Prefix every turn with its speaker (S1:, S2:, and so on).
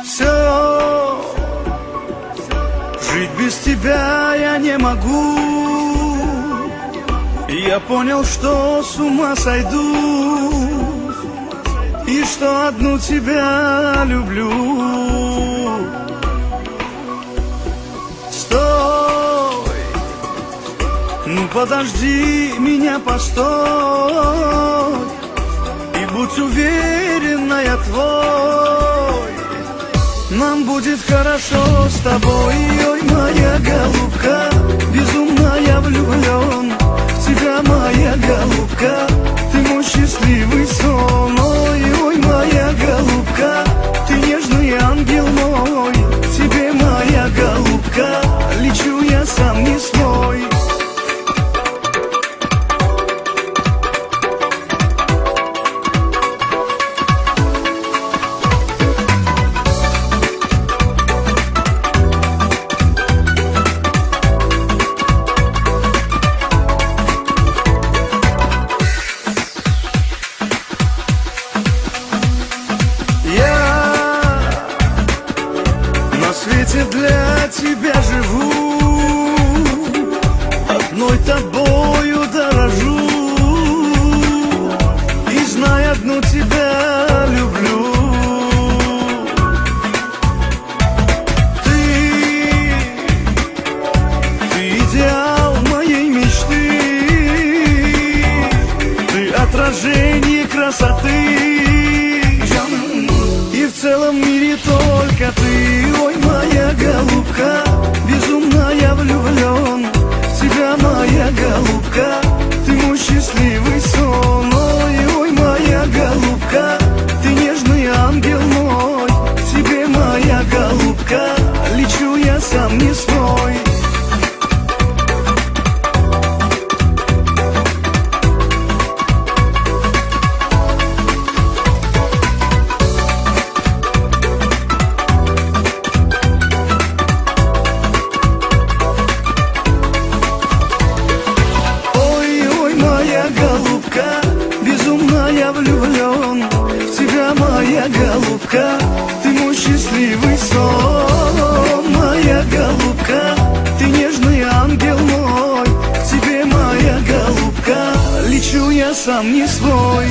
S1: Все, жить без тебя я не могу. Я понял, что с ума сойду, и что одну тебя люблю. Стой, ну подожди меня, постой, и будь уверена, я твой. Нам будет хорошо с тобой, ой, моя голубка. Безумно я влюблен в тебя, моя голубка. Ты мой счастливый сон, ой, моя голубка. Ты нежный ангел мой, тебе, моя голубка, лечу я сам не свой. В свете для тебя живу, одной тобою дорожу, и знай, одну тебя люблю. Ты идеал моей мечты, ты отражение красоты, и в целом мире только ты, ой, моя голубка. Безумно я влюблен в тебя, моя голубка. Ты мой счастливый сон, ой, моя голубка. Ты нежный ангел мой, тебе, моя голубка, лечу я сам не свой. Безумно я влюблен в тебя, моя голубка. Ты мой счастливый сон, моя голубка. Ты нежный ангел мой, к тебе, моя голубка, лечу я сам не свой.